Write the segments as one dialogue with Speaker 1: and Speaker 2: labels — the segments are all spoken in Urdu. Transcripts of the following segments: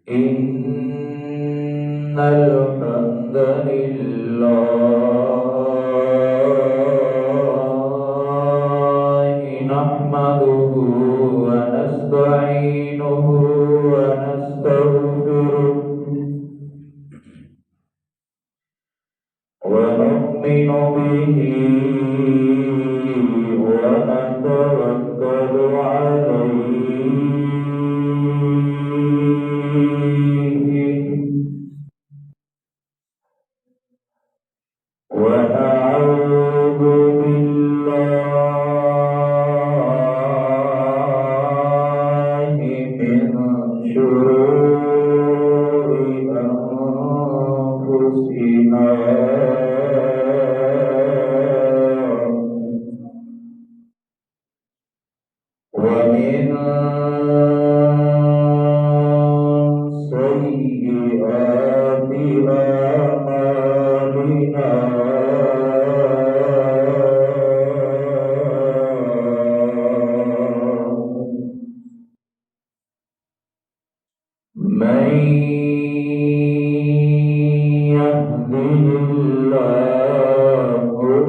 Speaker 1: إن الحمد لله نحمده ونستعينه ونستغفره ونؤمن به ونتوكل عليه ونعوذ بالله من شرور أنفسنا ومن سيئات أعمالنا من يهده الله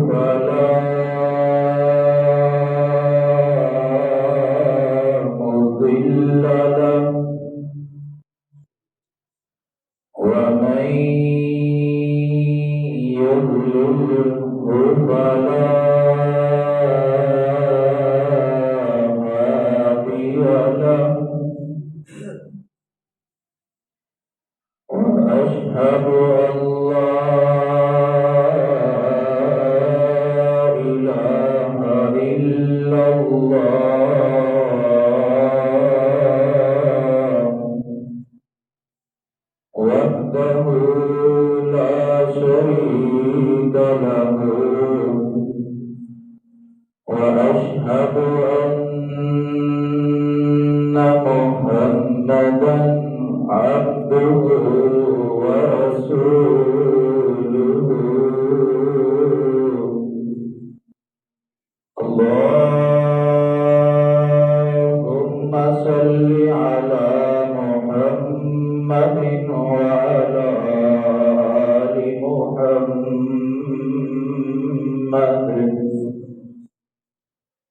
Speaker 1: فلا مضل له ومن يضلله فلا هادي له وأشهد أن لا إله إلا الله وحده لا شريك له وأشهد أن محمدا عبده ورسوله اللهم صل على محمد وعلى آل محمد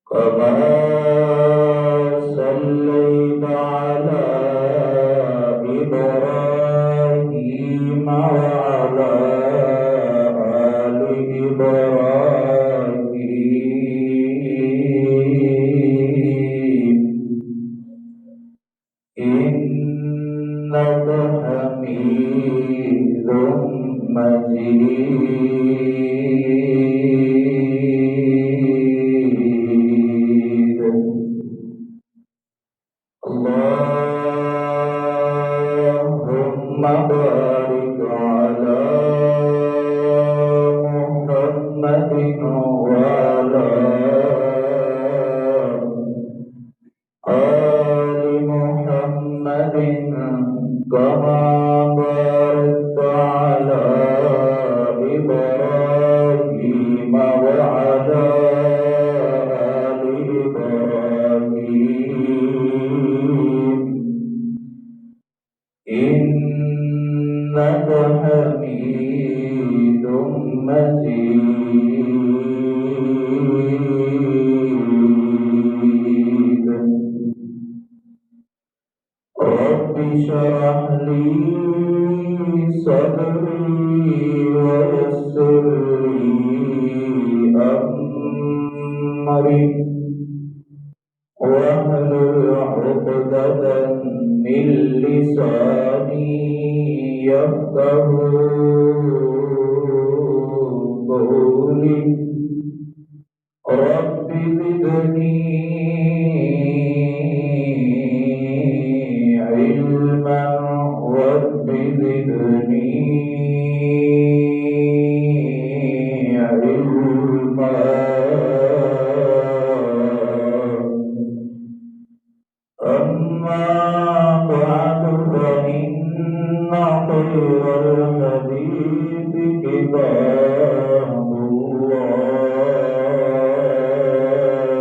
Speaker 1: كما صليت على إبراهيم وعلى آل إبراهيم إنك حميد مجيد اللهم بارك على محمد وعلى آل محمد كما باركت على إبراهيم وعلى آل إبراهيم إنك حميد مجيد رب اشرح لي صدري ويسر لي أمري واحلل عقدة من لساني يفقه قولي رب زدني علما رب زدني علما أما بعد فإن خير الحديث كتاب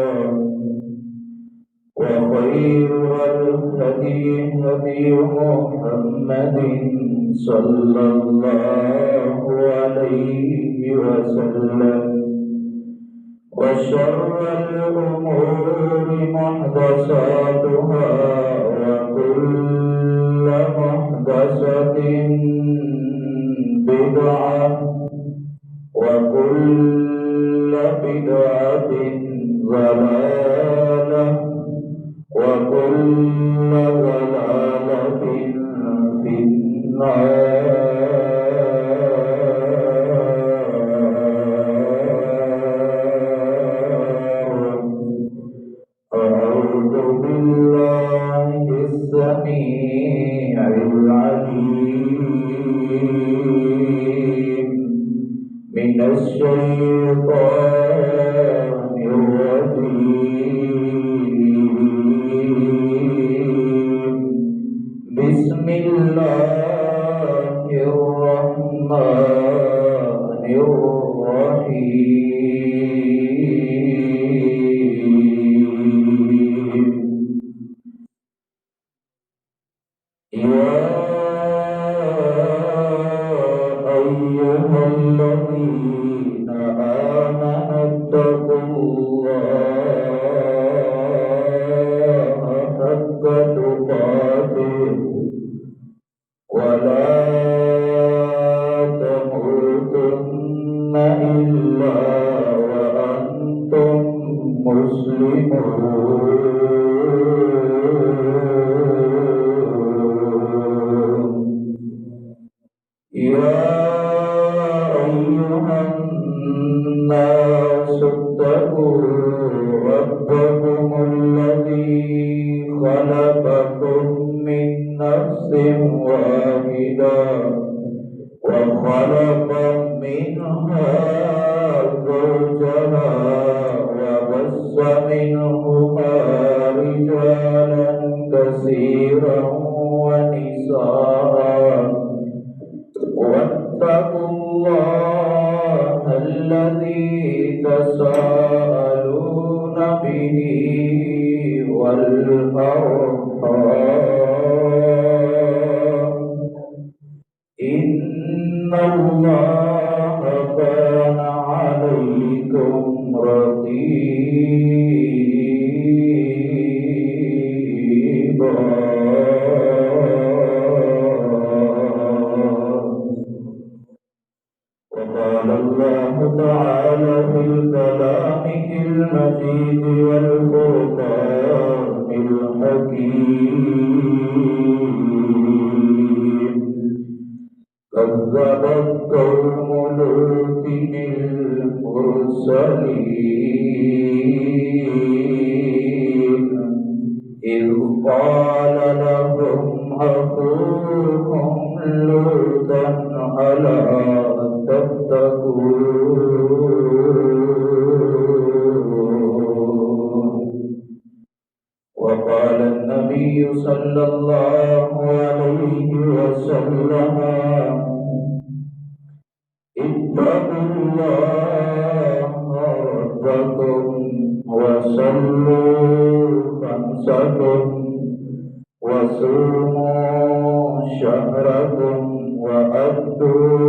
Speaker 1: الله محمد صلى الله عليه وسلم وشر الأمور محدثاتها وكل محدثة بدعة وكل بدعة ضلالة وكل ضلالة في النار. أعوذ بالله السميع العليم من الشيطان الرجيم. بسم الله الرحمن الرحيم. يا أيها الذين آمنوا اتقوا الله حق تقاته ولا تموتن إلا وأنتم مسلمون. يا أيها الناس اتقوا ربكم الذي خلقكم من نفس واحدة وخلق منها زوجها وبث منهما رجالا كثيرا ونساء واتقوا الله الذي تساءلون به والأرحام إن الله كان عليكم رقيبا. وقال الله تعالى في كلامه المجيد والفرقان الحكيم. كذبت قوم لوط المرسلين إذ قال لهم أخوهم لوطا ألا تتقون. وقال النبي صلى الله عليه وسلم اتقوا الله ربكم وصلوا خمسكم وصوموا شهركم وأدوا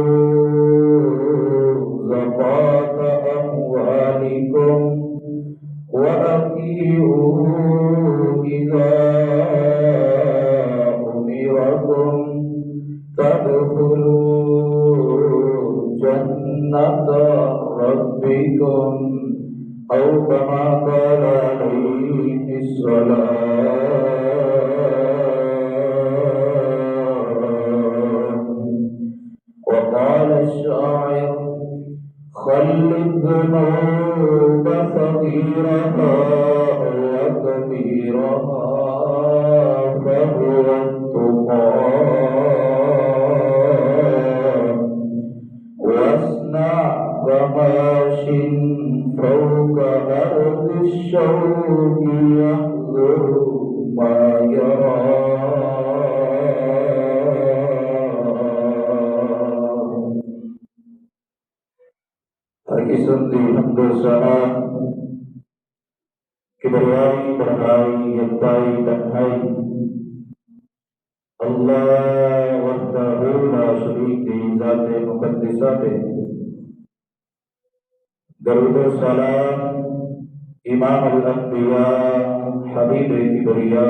Speaker 1: زكاة أموالكم وأطيعوا إذا أمركم تدخلوا جنة ربكم أو كما قال عليه الصلاة. وقال الشاعر خل الذنوب صغيرها وكبيرها فهو التقى واصنع كماش فوق أرض الشوك يحذر ما يرى. Kisah dosa keberani berhai yang baik dan hai Allah اللہ وحدہ لا شریک ذات مقدسہ پہ درود و سلام امام الانبیاء حبیب کبریا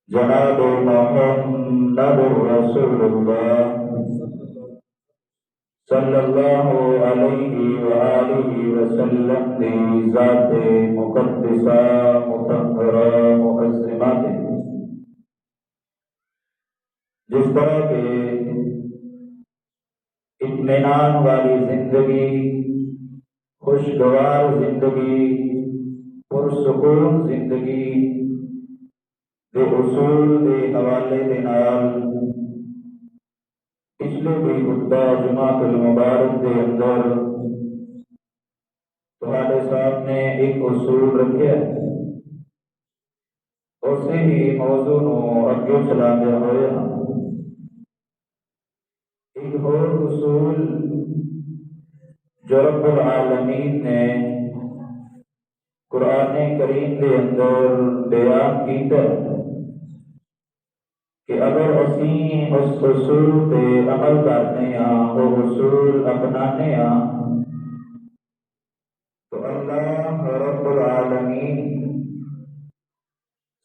Speaker 1: جناب محمد رسول اللہ صلی اللہ علیہ وآلہ وسلم دی ذات مقدسہ مطہرہ معظمہ دے جس طرح کے اطمینان والی زندگی، خوشگوار زندگی، پرسکون زندگی دے اصول دے حوالے دے نال پچھلے بھی خطبہ جمعۃ المبارک دے اندر تمہارے سامنے ایک اصول رکھے اسی ہی موضوع نو اگے چلا دیا ہوئے ہاں۔ ایک اور اصول جو رب العالمین نے قرآن کریم کے اندر بیان کیتا کہ اگر اسی اس اصول پہ عمل کرنے ہاں، وہ اصول اپنانے ہاں، تو اللہ رب العالمین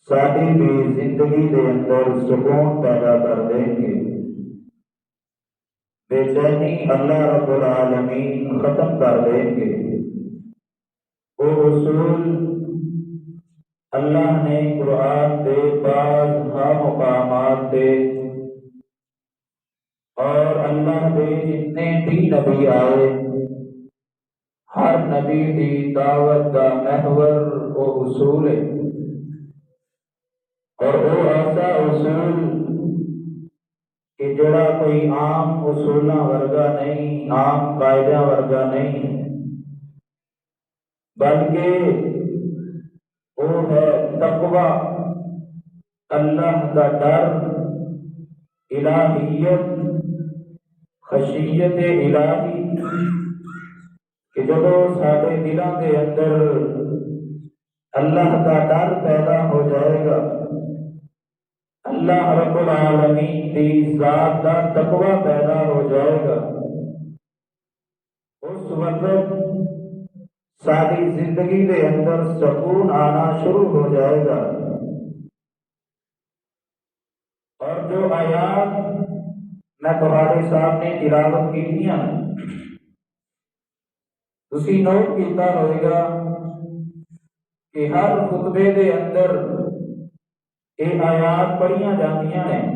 Speaker 1: ساری بھی زندگی کے اندر سکون پیدا کر دیں گے، بے چینی اللہ رب العالمین ختم کر دیں گے۔ وہ اصول اللہ نے قرآن کے بعض مقامات پہ اور اللہ کے جتنے بھی نبی آئے ہر نبی کی دعوت کا محور وہ اصول ہے، اور وہ ایسا اصول کہ جڑا کوئی عام اصولاں ورگا نہیں، عام قاعدہ ورگا نہیں، بلکہ وہ ہے تقوی، اللہ کا ڈر، الہیت، خشیت الہی، کہ جب سارے دلوں کے اندر اللہ کا ڈر پیدا ہو جائے گا، اللہ رب العالمین کی ذات کا تقوی پیدا ہو جائے گا، اس وقت ساری زندگی کے اندر سکون آنا شروع ہو جائے گا۔ اور جو آیات میں تمہارے سامنے تلاوت کی ہیں، تسی نوٹ کیتا ہوئے گا کہ ہر خطبے کے اندر یہ آیات پڑھیاں جاندیاں ہیں،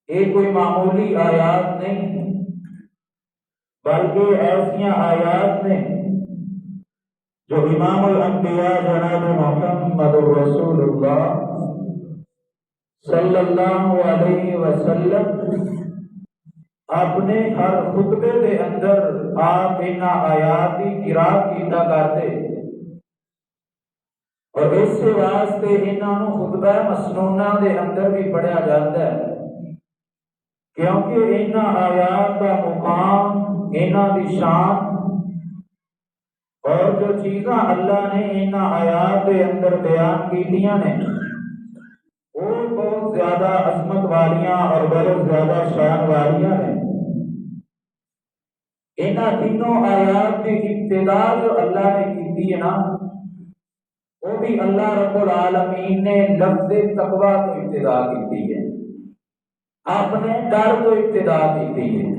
Speaker 1: یہ کوئی معمولی آیات نہیں بلکہ ایسیاں آیات نے جو امام الانبیاء جناب محمد رسول اللہ صلی اللہ علیہ وسلم اپنے ہر خطبے کے اندر آپ ان آیات کی قرات کیتا کرتے، اور اس سے واسطے انہوں خطبہ مسنونہ کے اندر بھی پڑھا جاتا ہے، کیونکہ ان آیات کا مقام، انہاں دی شان اور جو چیزاں اللہ نے ان آیات کے اندر بیان کیتیاں نے وہ بہت زیادہ عظمت والیاں اور بہت زیادہ شان والیاں ہیں۔ انہاں تینوں آیات کی ابتدا جو اللہ نے کی ہے نا، وہ بھی اللہ رب العالمین نے لفظ تقوی تو ابتدا کی ہے، اپنے ڈر تو ابتدا کی ہے۔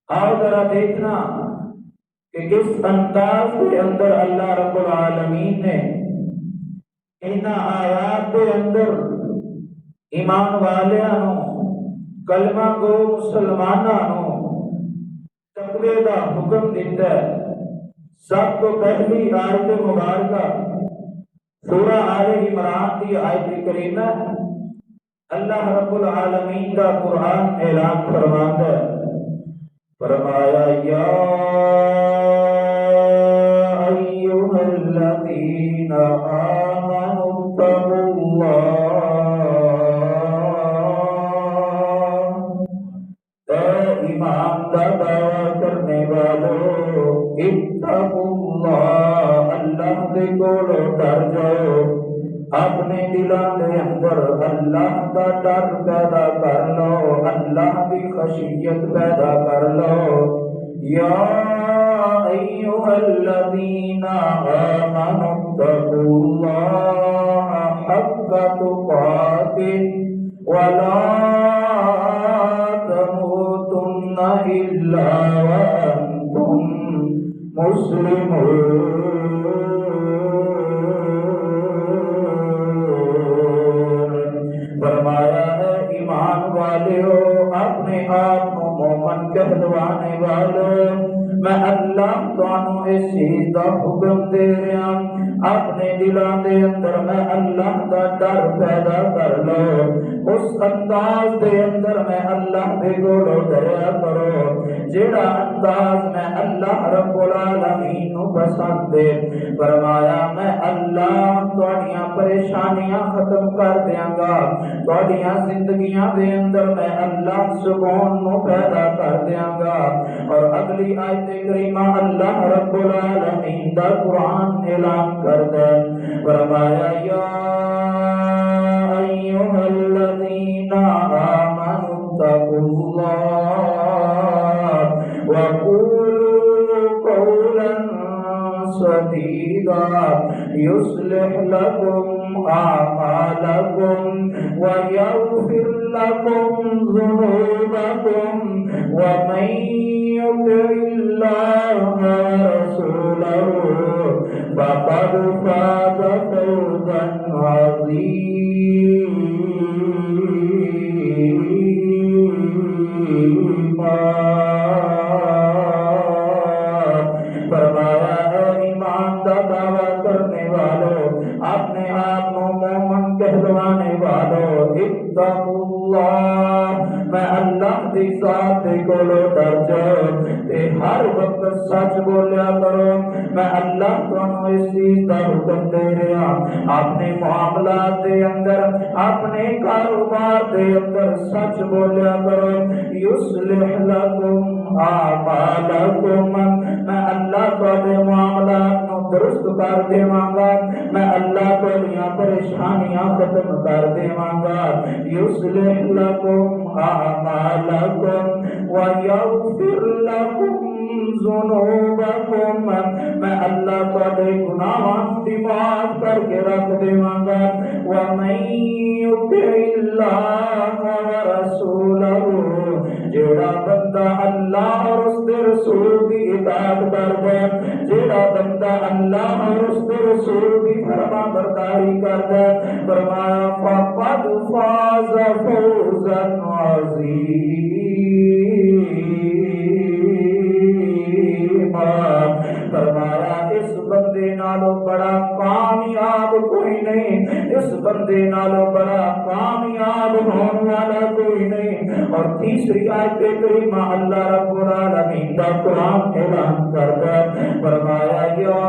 Speaker 1: اور ذرا دیکھنا کہ کس انداز کے اندر اللہ رب العالمین نے ان آیات کے اندر ایمان والیاں کلمہ کو مسلمانوں تقوی کا حکم دیتا ہے۔ سب کو پہلی آیت مبارکہ سورہ آل عمران کی آیت کریمہ اللہ رب العالمین کا قرآن اعلان فرماتا ہے، فرمایا یا ایھا الذین آمنوا اتقوا اللہ، اے ایمان کا دعویٰ کرنے والوں، اتقوا اللہ، اللہ سے کولو ڈر جاؤ، اپنے دلاں دے اندر اللہ دا ڈر پیدا کر لو، اللہ دی خشیت پیدا کر لو۔ یا ایھا الذین آمنوا اتقوا اللہ حق تقاتہ ولا تموتن الا وانتم مسلمون۔ فرمایا ہے ایمان والو، اپنے آپ کو مومن کہلوانے والوں، میں اللہ تانوں اس چیز دا حکم دے رہا، اپنے دلاں دے اندر میں اللہ دا ڈر پیدا کر لو، اس انداز دے اندر میں اللہ دے کولوں ڈریا کرو جیڑا انداز میں اللہ رب العالمین نو پسند ہے۔ فرمایا میں اللہ تہاڈیاں پریشانیاں ختم کر دیاں گا، تہاڈیاں زندگیاں دے اندر میں اللہ سکون نو پیدا کر دیاں گا۔ اور اگلی آیت کریمہ اللہ رب العالمین دا قرآن اعلان کردا ہے، فرمایا یا ایھا الذین آمنوا اتقوا اللہ وقولوا قولا سدیدا یصلح لکم اعمالکم ویغفر لکم ذنوبکم ومن یطع اللہ ورسولہ فقد فاز فوزا عظیما۔ فرمایا ہے ایمان کا دعویٰ کرنے والوں، اپنے آپ کو مومن کہلوانے والوں، اتقوا اللہ، میں اللہ دی ذات دے کولوں ڈر جاؤ تے ہر وقت سچ بولیا کرو۔ میں اللہ تانوں اس چیز دا حکم دے رہا، اپنے معاملات دے اندر، اپنے کاروبار دے اندر سچ بولیا کرو۔ یصلح لکم اعمالکم، میں اللہ تہاڈے معاملات نو درست کر دیواں گا، میں اللہ تہاڈیاں پریشانیاں ختم کر دیواں گا۔ یصلح لکم اعمالکم ویغفر لکم ذنوبکم، میں اللہ تہاڈے گناہاں دی معاف کر کے رکھ دیواں گا۔ ومن یطع اللہ ورسولہ، جیڑا بندہ اللہ اور اس دے رسول دی اطاعت کردا ہے، جیڑا بندہ اللہ اور اس دے رسول دی فرما برداری کردا ہے، فرمایا فقد فاز فوزا عظیما۔ فرمایا اس بندے نالوں بڑا کامیاب کوئی نہیں، اس بندے نالوں بڑا کامیاب ہونے والا کوئی نہیں۔ اور تیسری آیت کریمہ اللہ رب العالمین کا قرآن اعلان کرتا ہے، فرمایا یا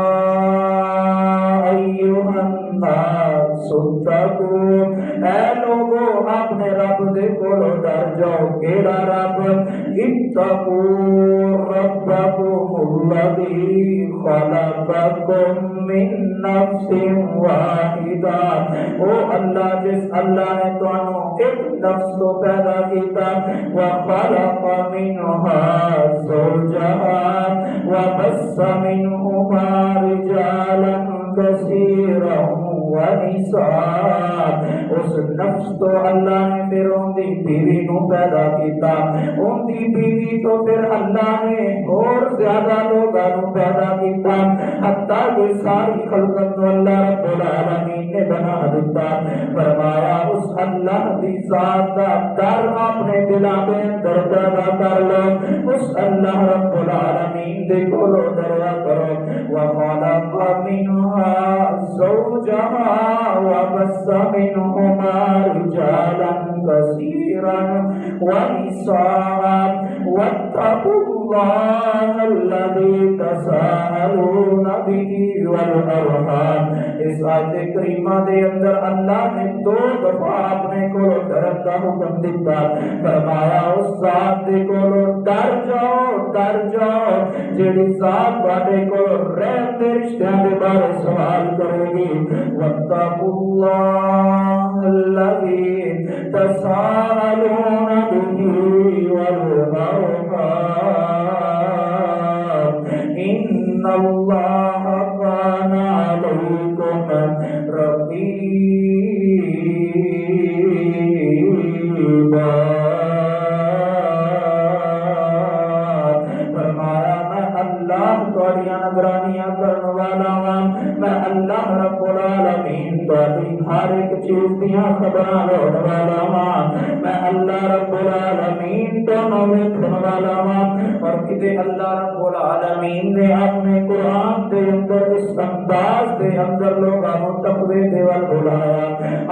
Speaker 1: ایھا الناس اتقوا، اے لوگو اپنے رب دے کولوں ڈر جاؤ۔ کیڑا رب؟ اتقوا ربکم الذی خلقکم من نفس واحدہ، او اللہ جس اللہ نے تانوں ایک نفس کو پیدا کیتا، وخلق منها زوجها وبث منهما رجالا كثيرا ونساء، اس نفس تو اللہ نے پھر ان دی بیوی نو پیدا کیتا، ان دی بیوی تو پھر اللہ نے اور زیادہ لوگاں نو پیدا کیتا، حتیٰ کہ ساری خلقت کو اللہ رب العالمین نے بنا دیتا۔ فرمایا اس اللہ دی ذات دا ڈر اپنے دلاں دے اندر پیدا کر لو، اس اللہ رب العالمین دے کولوں ڈریا کرو۔ وخلق منها زوجها وبث منهما رجالا كثيرا ونساء واتقوا الله الذي تساءلون به والأرحام۔ اس آیت کریمہ دے اندر اللہ نے دو دفعہ اپنے کو ڈرن کا حکم دیتا فرمایا اس ذات دے کو ڈر جاؤ جیڑی ذات باڈے کو رحم دے رشتہ دے بارے سوال کرے گی واتقوا اللہ الذی تساءلون به والارحام ان اللہ کان علیکم رقیبا نگرانیاں کرنے والا ہاں میں اللہ رب العالمین تہاڈی ہر ایک چیز دیاں خبراں لوٹ والا ہاں میں اللہ رب العالمین تو ویکھن والا ہاں اور کتے اللہ رب العالمین نے اپنے قرآن دے اندر اس انداز دے اندر لوگاں نوں تقوی دے ول بلایا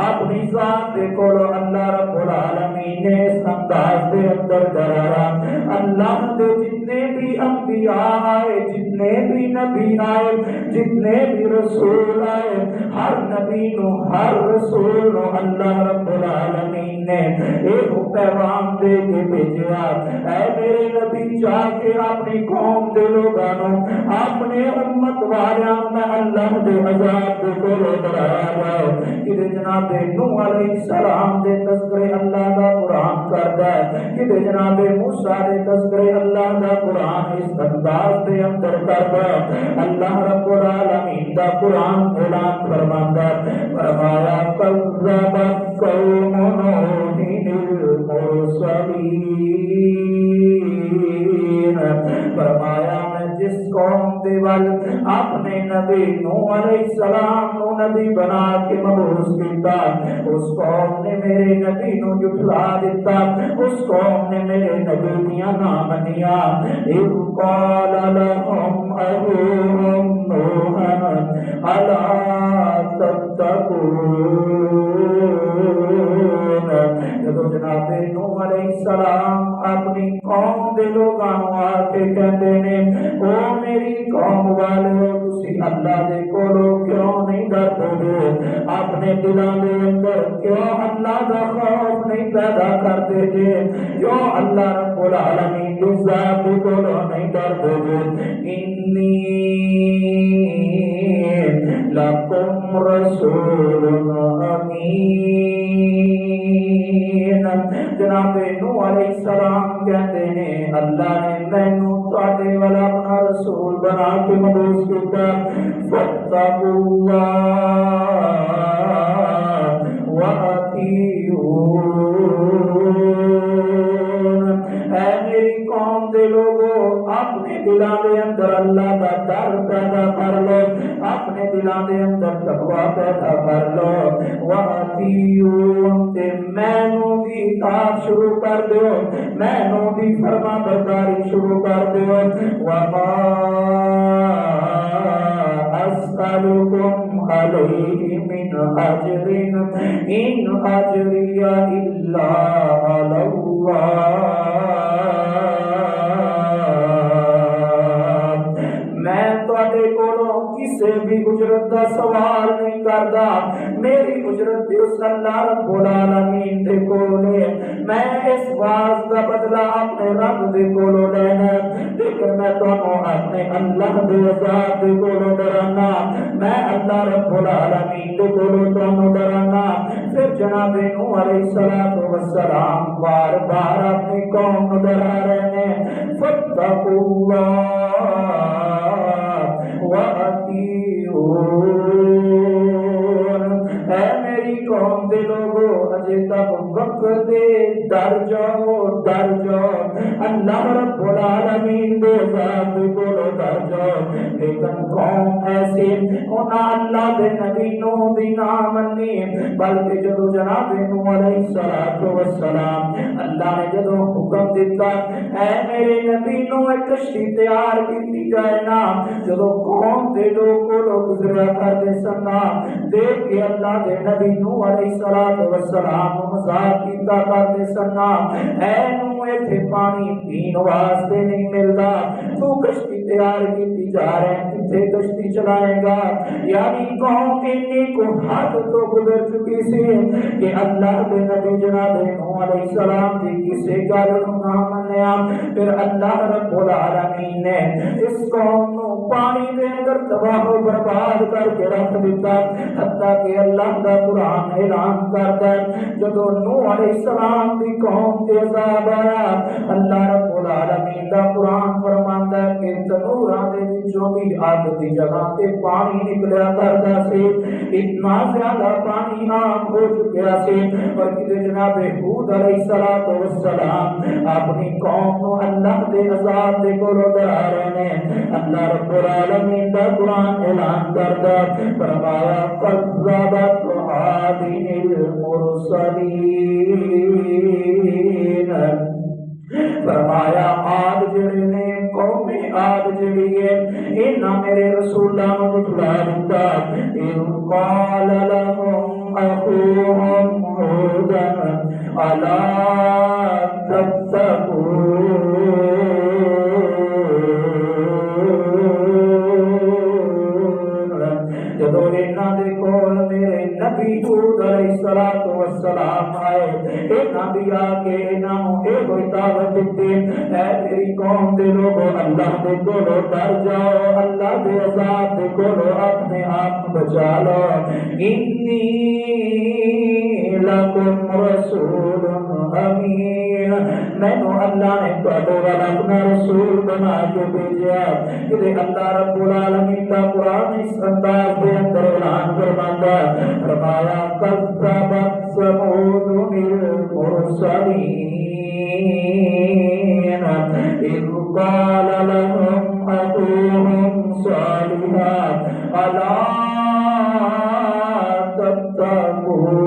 Speaker 1: اپنی ذات دے کولو اللہ رب العالمین نے اس انداز دے اندر ڈرایا اللہ دے جتنے بھی انبیاء آئے جتنے بھی نبی آئے جتنے بھی رسول آئے ہر نبی نو ہر رسول نو اللہ رب العالمین نے ایک پیغام دے کے بھیجا اے میرے نبی جا کے اپنی قوم دے لوگاں نو اپنے امت والیاں میں اللہ دے عذاب دے کولو ڈرایا جائے کہ جناب نوح علیہ السلام دے تذکرے اللہ دا قرآن کردا ہے کہ جناب موسیٰ دے تذکرے اللہ دا قرآن اس انداز دے اندر کردا ہے اللہ رب العالمین دا قرآن اعلان فرماندا فرمایا کذبت قوم نوح المرسلین فرمایا میں جس قوم دے ول اپنے نبی نوح علیہ السلام نو نبی بنا کے مبعوث کیتا اس قوم نے میرے نبی نو جھٹلا دیتا اس قوم نے میرے نبی دیاں نہ منیا اذ قال لهم أبوهم نوحا ألا تتقون جب جناب نوح علیہ السلام اپنی قوم دے لوگاں آ کے کہتے ہیں او میری قوم والے تسی اللہ دے کولو کیوں نہیں ڈرتے ہو اپنے دلاں دے اندر کیوں اللہ دا خوف نہیں پیدا کرتے جے کیوں اللہ رب العالمین دی ذات دے کولو نہیں ڈرتے ہو انی لکم رسول امین جناب نوح علیہ السلام کہتے ہیں اللہ نے مینوں تواڈے والا اپنا رسول بنا کے مبعوث کیتا فاتقوا اللہ واطیعون اے میری قوم دے لوگو اپنے دلاں دے اندر اللہ کا ڈر پیدا کر لو اپنے دلاں دے اندر تقوی پیدا کر لو واطیعون تے مینوں دی اطاعت شروع کر دیو مینوں دی فرما برداری شروع کر دیو وما اسألكم علیہ من اجر ان اجری الا علی اللہ کسی بھی اجرت کا سوال نہیں کرتا میری اجرت اس اللہ رب العالمین دے کولے میں اس باز کا بدلہ اپنے رب دے کولو لینا لیکن میں تمہوں اپنے اللہ دے عذاب دے کولو ڈرانا میں اللہ رب العالمین دے کولو تمہوں ڈرانا پھر جناب نوح علیہ السلام بار بار اپنی قوم ڈرا رہے ہیں فاتقوا اللہ اے میری قوم دے لوگو اجے تک وقت دے ڈر جاؤ اللہ رب العالمین دے ذات کو ڈر جاؤ لیکن قوم ایسے انہاں اللہ دے نبی نوح دی نہ منی بلکہ جدو جناب نوح علیہ السلام اللہ نے جدو حکم دیتا اے میرے نبی نوح ایک کشتی تیار کی جائے نا جدو قوم دے لوگ کو گزرا کرتے سننا دیکھ کے اللہ دے نبی نوح علیہ السلام مذاق کیتا کرتے سننا اے نوح ایتھے پانی پین واسطے نہیں ملتا، تو کشتی تیار کی جا رہے ہیں، کتنے کشتی چلائے گا؟ یعنی قوم اتنی کو حد تو گزر چکی سی کہ اللہ کے نبی جناب نوح علیہ السلام کی کسی گل نہ منیا۔ پھر اللہ رب العالمین نے اس قوم نو پانی دے اندر تباہ و برباد کر کے رکھ دیتا، حتیٰ کہ اللہ کا قرآن اعلان کرتا ہے جب نوح علیہ السلام کی قوم تے عذاب آیا، اللہ رب العالمین کا قرآن فرماندا ہے کہ تنوراں دے وچوں بھی اگ دی جگہ تے پانی نکلیا کردا سی، اتنا زیادہ پانی عام ہو چکیا سی۔ اور کہ جناب ہود علیہ السلام اپنی قوم کو اللہ دے عذاب دے کولوں ڈرا رہے ہیں، اللہ رب العالمین کا قرآن اعلان کردا فرمایا کذبت عاد المرسلین، فرمایا عاد جڑے نے قوم عاد جڑی ہے انہاں میرے رسولاں نوں جھٹلا دتا، اذ قال لهم اخوهم ہود الا تتقون، جدو انہاں دے کول میرے نبی ہود علیہ السلام آئے، انہاں بھی آ کے انہاں نوں اے کوئی دعوت دتی، اے میری قوم دے لوگو اللہ دے کولوں ڈر جاؤ، اللہ دے عذاب دے کولوں اپنے آپ بچا لو، انی لکم رسول امین، مینوں اللہ نے تہاڈے والا اپنا رسول بنا کے بھیجا۔ کہ اللہ رب العالمین کا قرآن اس انداز کے اندر اعلان فرماتا ہے، فرمایا کذبت ثمود بالمرسلین اذ قال لهم اخوهم صالح الا تتقون،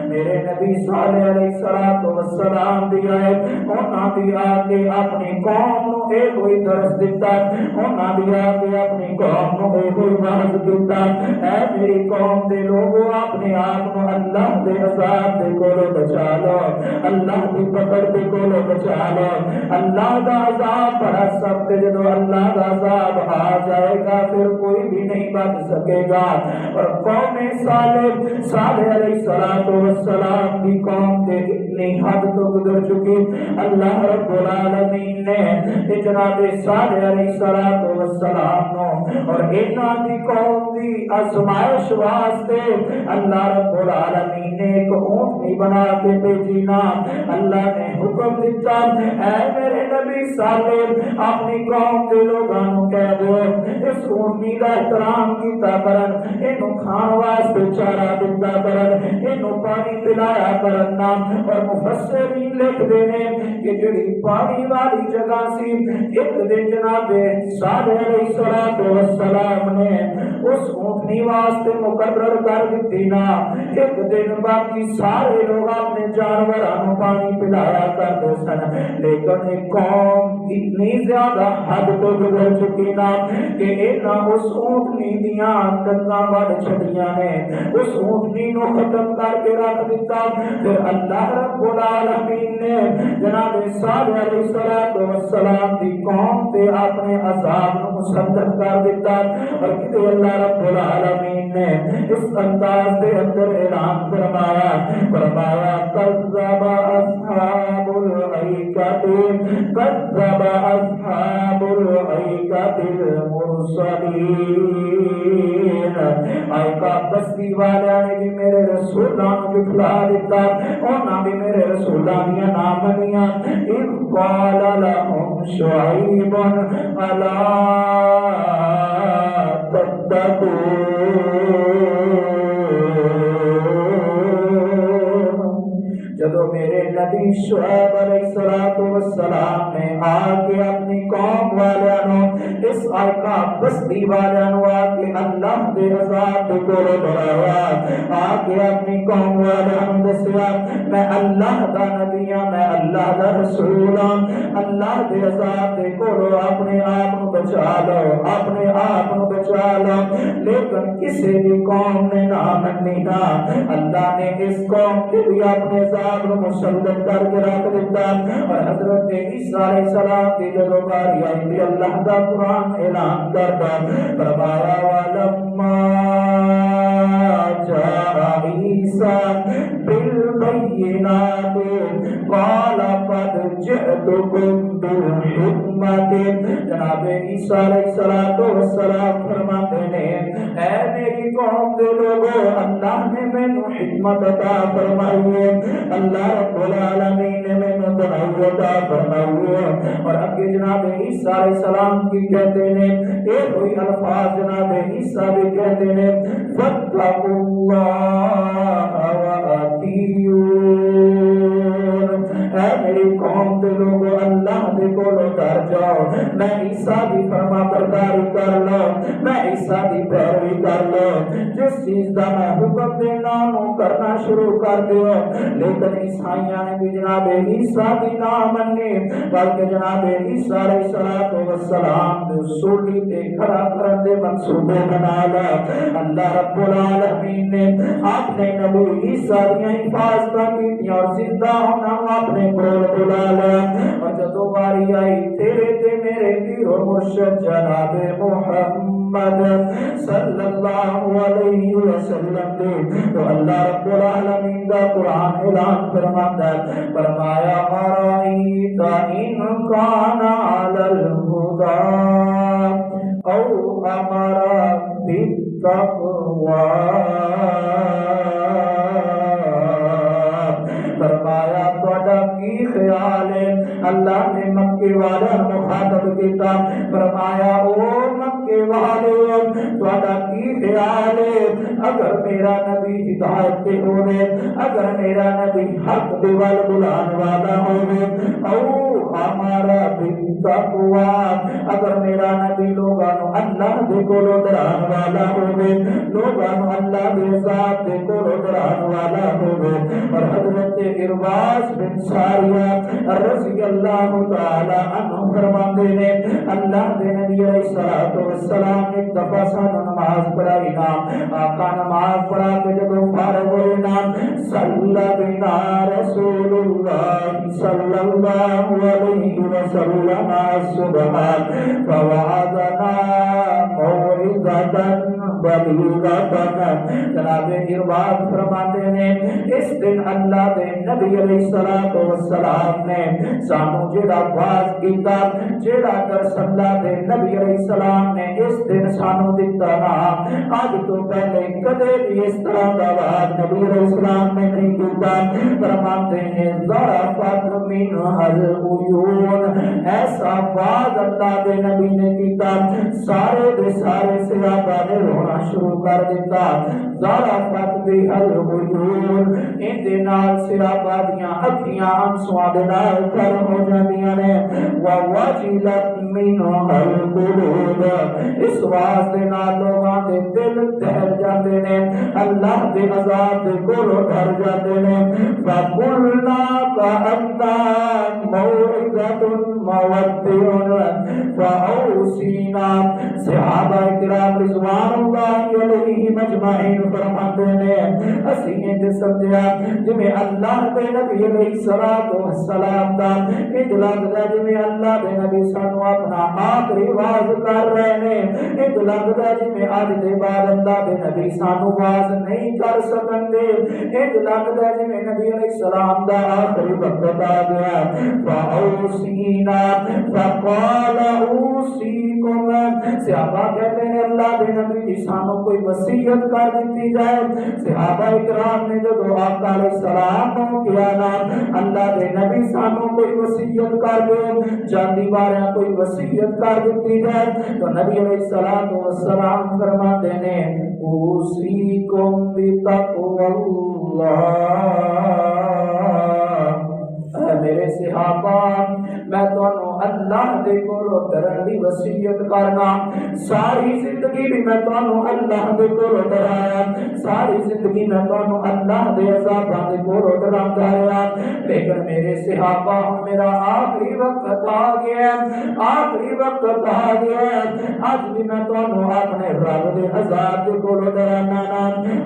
Speaker 1: میرے نبی صالح علیہ السلام بھی آئے، انہاں بھی آ کے اپنی قوم نو اے کوئی درس دیتا، انہاں بھی آ کے اپنی قوم نو اے کوئی واعظ دیتا، اے میری قوم دے لوگو اپنے آپ نو اللہ دے عذاب دے کولوں بچا لو، اللہ دی پکڑ دے کولوں بچا لو، اللہ دا عذاب بڑا سخت ہے، جدو اللہ دا عذاب آ جائے گا پھر کوئی بھی نہیں بچ سکے گا۔ اور قوم صالح علیہ السلام کی قوم تے اتنی حد تو گزر چکی، اللہ رب العالمین نے جناب صالح علیہ السلام نو اور انہاں دی قوم دی آزمائش واسطے اللہ رب العالمین نے ایک اونٹنی بنا کے بھیجی نا، اللہ نے حکم دیتا اے میرے نبی صالح اپنی قوم کے لوگاں نوں کہہ دو اس اونٹنی کا احترام کیتا کرن، اینوں کھان واسطے چارہ دتا کرن، اینوں پانی پلایا کرنا۔ اور مفسرین لکھ دینے کہ جڑی پانی والی جگہ سی ایک دن جناب صالح علیہ السلام نے اس اونٹنی واسطے مقرر کر دیتی نا، ایک دن باقی سارے لوگ اپنے جانوراں پانی پلایا کرتے سن، لیکن ایک قوم اتنی زیادہ حد تو گزر چکی نا کہ انہاں اس اونٹنی دیاں ٹنگاں وڈ چھڑیاں نے، اس اونٹنی نو ختم کر کے رکھ دیتا۔ پھر اللہ رب العالمین نے جناب صالح علیہ السلام دی قوم تے اپنے عذاب نو مسلط کر دیتا، اور کہ اللہ رب العالمین نے اس انداز دے اندر اعلان فرمایا کذب اصحاب الایکۃ المرسلین، ایکا بستی والا نے بھی میرے رسولاں نو جھٹلا دیتا، انہاں بھی میرے رسولاں دیاں نہ منیاں، اذ قال لهم شعیب الا تتقون، جدو میرے نبی شعیب علیہ السلام نے آ کے اپنی قوم والوں اس آئکا بستی والوں آ کے اللہ دے عذاب دے کولوں ڈرایا، آ کے اپنی قوم والوں دسیا میں اللہ دا نبی ہاں، میں اللہ دا رسول ہاں، اللہ دے عذاب دے کولوں اپنے آپ کو بچا لو، اپنے آپ کو بچا لو، لیکن کسی بھی قوم نے نہ منی نا اللہ نے اس قوم کے بھی اپنے ذات کو مسلط کر کے رکھ دیتا اور حضرت عیسیٰ علیہ السلام کی جو باری آئی تھی اللہ کا قرآن اعلان کرتا فرمایا وَلَمَّا جَاءَ عِيسَىٰ بِالْبَيِّنَاتِ قَالَ قَدْ جِئْتُكُم بِالْحِكْمَةِ جناب عیسیٰ علیہ السلام فرماتے ہیں اے میری قوم کے لوگوں اللہ نے مینوں حکمت عطا فرمائی ہے اللہ رب العالمین نے مینوں دلائل عطا فرمائی ہے اور اگے جناب عیسیٰ علیہ السلام کی کہتے ہیں یہ کوئی الفاظ جناب عیسیٰ بھی کہتے ہیں فاتقوا اللہ وَأَطِیعُونِ اے میری قوم کے لوگوں اللہ دے کولوں ڈر جاؤ میں عیسیٰ دی فرما برداری کر لو میں عیسیٰ دی پیروی کر لو جس چیز دا میں حکم دینا انہوں کرنا شروع کر دیو لیکن عیسائیاں نے بھی جناب عیسیٰ دی نہ منی بلکہ جناب عیسیٰ علیہ السلام دے سولی تے کھڑا کرن دے منصوبے بنا لا اللہ رب العالمین نے اپنے نبی عیسیٰ دی حفاظت کی اور زندہ ہونا اپنے کول بلا لیا اور جدو باری آئی تیرے تے میرے پیر و مرشد جناب محمد صلی اللہ علیہ وسلم دے تو اللہ رب العالمین کا قرآن اعلان فرماتا ہے فرمایا ارائیت ان کان علی الہدی او امر بالتقوی فرمایا توڑا کی خیال ہے اللہ نے مکے والا مخاطب کیتا فرمایا او مکے والے توڑا کی خیال ہے اگر میرا نبی ہدایت کے ہوئے اگر میرا نبی حق دیوال بلان والا ہوئے او ہمارا بالتقوی اگر میرا نبی لوگانو اللہ دے کو ڈران والا ہوئے لوگانو اللہ دے ذات دے کو ڈران والا ہوئے اور حضرت ارواس بن ساریہ رضی اللہ تعالی عنہ فرماتے ہیں اللہ دے نبی علیہ السلام نے ایک دفعہ سانو نماز پڑھائی نا آقا نماز پڑھا کے جب فارغ ہوئے نا صلی بنا رسول اللہ صلی اللہ علیہ وسلم سبحان فوعدنا موعظتا بلیغتا جناب ارواس فرماتے ہیں اس دن اللہ دے نبی علیہ السلام نے سانو جڑا واز کیتا جڑا درس اللہ دے نبی علیہ السلام نے اس دن سانو دیتا نا آج تو پہلے کدے بھی اس طرح دا واز نبی علیہ السلام نے نہیں کیتا فرماتے ہیں ظرفت منها العیون ایسا واز اللہ دے نبی نے کیتا سارے دے سارے صحابہ نے رونا شروع کر دیتا ظرفت بها العیون ان دے نال صحابہ دیاں اکھیاں آنسواں دے نال کر ہو جاندیاں نے ووجلت منها القلوب اس واسطے نال لوگاں دے دل دہل جاندے نے اللہ دے عذاب دے کولوں ڈر جاندے نے فقلنا کأننا موعظۃ مودع فاوصینا صحابہ کرام رضوان اللہ علیہم اجمعین فرماتے ہیں اسی نے سمجھا جویں اللہ دے نبی علیہ السلام دا انج لگدا جویں اللہ دے نبی سانو اپنا آخری واز کر رہے ہیں انج لگدا جویں اج دے بعد اللہ دے نبی سانو واز نہیں کر سکندے انج لگدا جویں نبی علیہ السلام دا آخری وقت آ گیا فاوصینا فقال اوصیکم صحابہ کہتے ہیں اللہ دے نبی جی سانو کوئی وصیت کر دیتی جائے صحابہ اکرام نے جو آقا علیہ السلام کو کیا نا اللہ دے نبی سانو کوئی وصیت کر دے جاندی بارے کوئی وصیت کر دیتی جائے تو نبی علیہ السلام فرماتے ہیں اوصیکم بتقوی اللہ میرے صحابہ میں تانوں اللہ دے کولوں ڈرن دی وصیت کرنا ساری زندگی بھی میں تانوں اللہ دے کولوں ڈرایا ساری ساری زندگی میں تانوں اللہ دے عذاباں دے کولوں ڈراندا رہا، لیکن میرے صحابہ ہن میرا آخری وقت آ گیا، آخری وقت آ گیا، اج بھی میں تانوں اپنے رب دے عذاب دے کولوں ڈرانا نا۔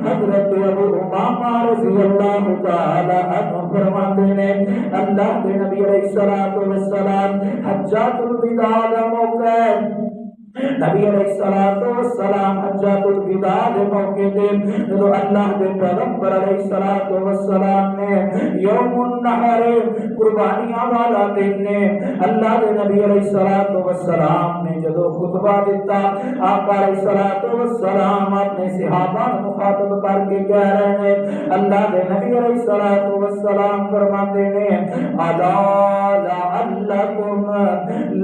Speaker 1: حضرت ابو امامہ رضی اللہ تعالی عنہ فرماندے نے اللہ کے نبی علیہ الصلوۃ والسلام حجۃ الوداع دا موقع نبی علیہ الصلوۃ والسلام حجۃ الوداع دے موقع تے جو اللہ دے پیغمبر علیہ الصلوۃ والسلام نے یوم النحر قربانیاں والا دن نے اللہ دے نبی علیہ الصلوۃ والسلام نے جدو خطبہ دیتا، آقا علیہ الصلوۃ والسلام اپنے صحابہ کو مخاطب کر کے کہہ رہے ہیں، اللہ دے نبی علیہ الصلوۃ والسلام فرماتے ہیں الا لعلکم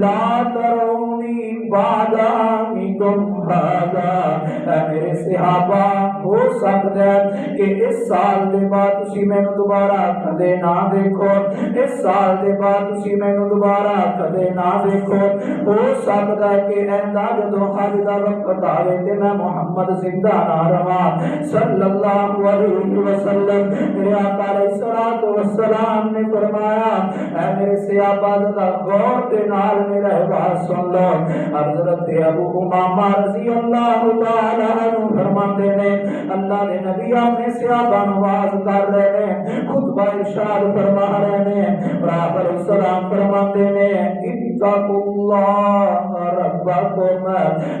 Speaker 1: لا ترونی بعد عامکم ھذا، میرے صحابہ ہو سکتا ہے کہ اس سال دے بعد تسی مینوں دوبارہ کدے نہ دیکھو، اس سال دے بعد تسی مینوں دوبارہ کدے نہ دیکھو، ہو سکتا ہے کہ ایندا جدوں حج دا وقت آوے تے میں محمد زندہ نہ رہاں صلی اللہ علیہ وسلم۔ میرے آقا علیہ الصلوۃ والسلام نے فرمایا اے میرے صحابہ ذرا غور دے نال میرا بات سن لو۔ حضرت ابو امامہ رضی اللہ تعالی عنہ فرماتے ہیں اللہ کے نبی اپنے صحابہ کو واعظ کر رہے ہیں، خطبہ ارشاد فرما رہے ہیں، اور آپ علیہ السلام فرماتے ہیں اتقوا اللہ ربکم،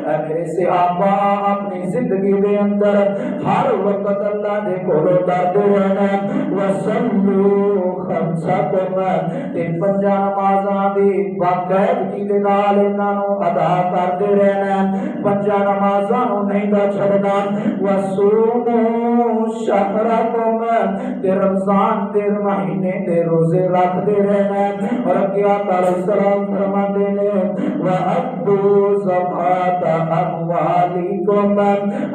Speaker 1: میرے صحابہ اپنی زندگی دے اندر ہر وقت اللہ دے کولوں ڈرتے رہنا، وصلوا خمسکم، تے پنجاں نمازاں دی باقاعدگی دے نال انہاں نوں ادا کرتے رہنا، پنجاں نمازاں نوں نہیں دا چھڑنا، وصوموا شہرکم، تے رمضان دے مہینے دے روزے رکھتے رہنا، اور اگے آقا علیہ السلام فرماتے ہیں وَأَدُّوا زَکَاۃَ أَمْوَالِکُمْ،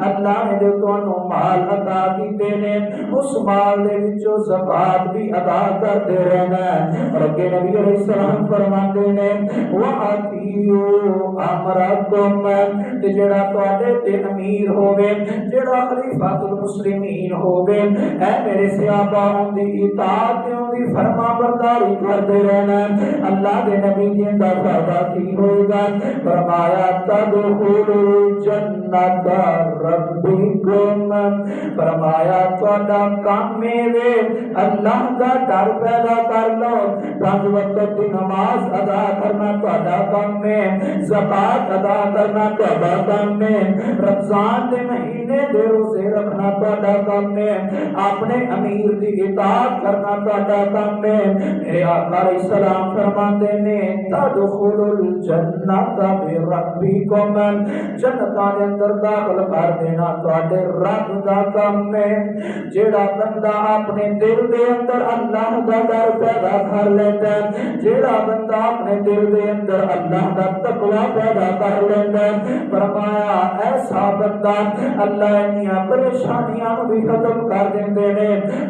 Speaker 1: اللہ نے جو تانوں مال عطا کیتے نے اس مال دے وچوں زکات بھی ادا کرتے رہنا، اور اگے نبی علیہ السلام فرماتے ہیں وَأَطِیعُوا أَمْرَکُمْ، تے جڑا تواڈے تے امیر ہوے، جڑا خلیفہ المسلمین ہوے، اے میرے صحابہ ان دی اطاعت تے ان دی فرما برداری کرتے رہنا۔ اللہ دے نبی جی دا فائدہ کی ہوئے گا؟ فرمایا تدخلوا جنت ربکم، فرمایا تہاڈا کام وے اللہ دا ڈر پیدا کر لو، پانچ وقت دی نماز ادا کرنا تہاڈا کام ہے، زکات ادا کرنا تہاڈا کام ہے، رمضان دے مہینے دے روزے رکھنا تہاڈا کام ہے، اپنے امیر دی اطاعت کرنا تہاڈا کام ہے۔ میرے آقا علیہ السلام فرماتے ہیں تدخلوا الجنت بربکم، جنتاں دے اندر داخل کر دینا تہاڈے رب دا کام ہے۔ جیڑا بندہ اپنے دل دے اندر اللہ دا ڈر پیدا کر لیندا ہے، جیڑا بندہ اپنے دل دے اندر اللہ دا تقوی پیدا کر لیندا ہے، فرمایا ایسا بندہ اللہ انہاں پریشانیاں بھی ختم کر دیندے نے،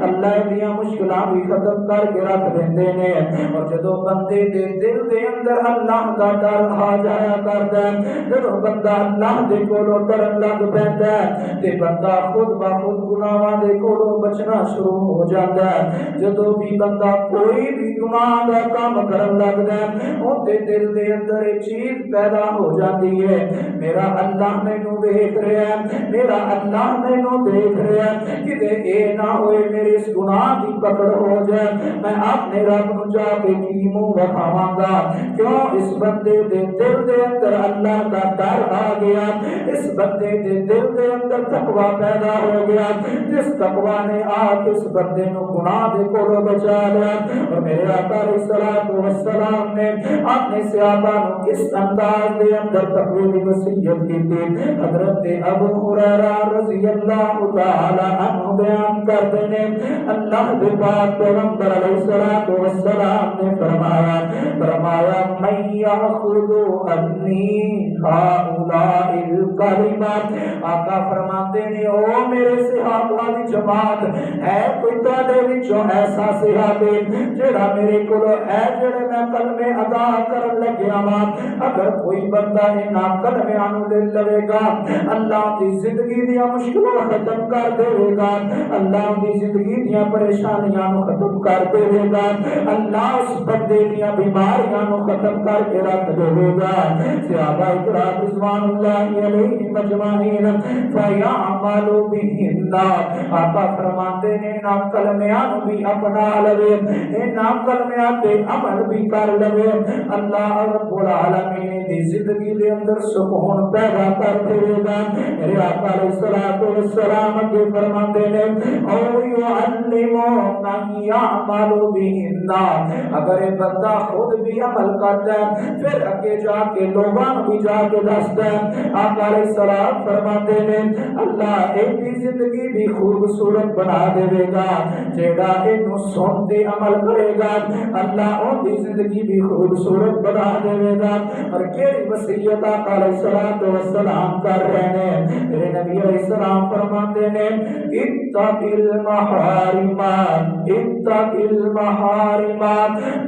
Speaker 1: اللہ انہاں مشکلاں بھی ختم کر کے رکھ دیندے نے، اور جدوں بندے دے دل دے اندر اللہ دا ڈر آ جایا کردا ہے، جدوں بندہ اللہ دے کولوں ڈرن لگ پیندا ہے تے بندہ خود بخود گناہاں دے کولوں بچنا شروع ہو جاندا ہے۔ جدوں بھی بندہ کوئی بھی گناہ دا کام کرن لگدا ہے اودے دل دے اندر ایک چیز پیدا ہو جاتی ہے، میرا اللہ مینوں ویکھ رہا ہے، میرا اللہ مینوں دیکھ رہا ہے، کتے اے نہ ہوئے میرے اس گناہ دی پکڑ ہو جائے، میں اپنے رب نوں جا کے کی منہ وکھاواں گا۔ کیوں؟ اس بندے دے دل دے اندر اللہ دا ڈر آ گیا، اس بندے دے دل دے اندر تقوی پیدا ہو گیا، جس تقوی نے آ کے اس بندے نوں گناہ دے کولوں بچا لیا۔ اور میرے آقا علیہ الصلوۃ والسلام نے اپنے صحابہ نوں کس انداز دے اندر تقوی دی وصیت کی تھی، حضرت ابو ہریرہ رضی اللہ تعالی عنہ بیان کرتے ہیں اللہ کے پاک پیغمبر علیہ الصلوۃ والسلام نے فرمایا من یاخذ انی ہؤلاء الکلمات آقا فرماتے ہیں او میرے صحابہ دی جماعت ہے کوئی تواڈے وچوں ایسا صحابی جڑا میرے کول ہے جڑے میں کلمے ادا کرن لگیا وا اگر کوئی بندہ انہاں کلمیاں نوں لے لے گا اللہ دی زندگی دی مشکلاں ختم کر دے گا اللہ دی زندگی دی پریشانیاں نوں ختم کر دے گا اللہ اس بندے دی بیماریاں نوں ختم کر کے رکھ دے گا صحابہ کرام رضوان اللہ علیہم اجمعین فیعملوا بہن آقا فرماتے ہیں نا کلمیاں بھی اپنا لے نا کلمیاں تے عمل بھی کر لے اللہ رب العالمین دی زندگی دے اندر سکون پیدا کر دے گا میرے آقا علیہ الصلوۃ والسلام کے فرماتے ہیں او یعلم من یعمل بہن اگر یہ بندہ خود بھی عمل کرتا ہے پھر اگے جا کے لوگوں بھی جا کے دستا ہے آقا علیہ السلام فرماتے ہیں اللہ ایک کی زندگی بھی خوبصورت بنا دے گا جیڑا اینو سن کے عمل کرے گا اللہ ان کی زندگی بھی خوبصورت بنا دے گا اور کیڑی وصیت آقا علیہ الصلوۃ والسلام کر رہے ہیں میرے نبی علیہ السلام فرماتے ہیں اتق المحارم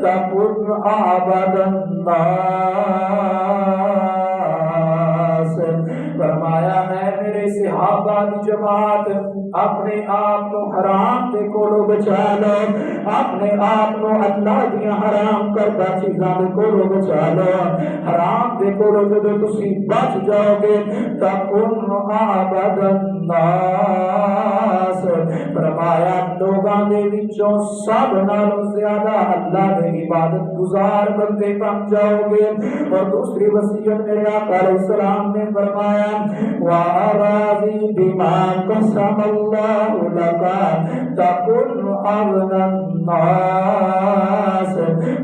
Speaker 1: تکن عبد الناس فرمایا ہے میرے صحابہ کی جماعت اپنے آپ کو حرام دے کولو بچا لو اپنے آپ کو اللہ دیا حرام کردہ چیزاں دے کولو بچا لو حرام دے کولو جدو تسی بچ جاؤ گے تکن عبد الناس فرمایا لوگاں دے وچوں سب نالوں زیادہ اللہ دے عبادت گزار بندے بن جاؤ گے اور دوسری وصیت میرے آقا علیہ السلام نے فرمایا وَأَرَاضِي بِمَا قَسَمَ اللَّهُ لَكَ تَكُنْ أَغْنَى النَّاسِ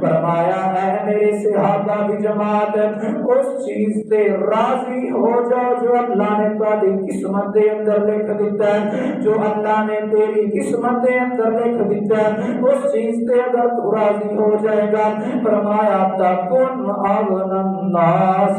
Speaker 1: فرمایا ہے میرے صحابہ کی جماعت اس چیز سے راضی ہو جاؤ جو اللہ نے تاری قسمت دے اندر لکھ دیتا ہے جو اللہ نے تیری قسمت دے اندر لکھ دیتا ہے اس چیز سے اگر تو راضی ہو جائے گا فرمایا تَكُنْ أَغْنَى النَّاسِ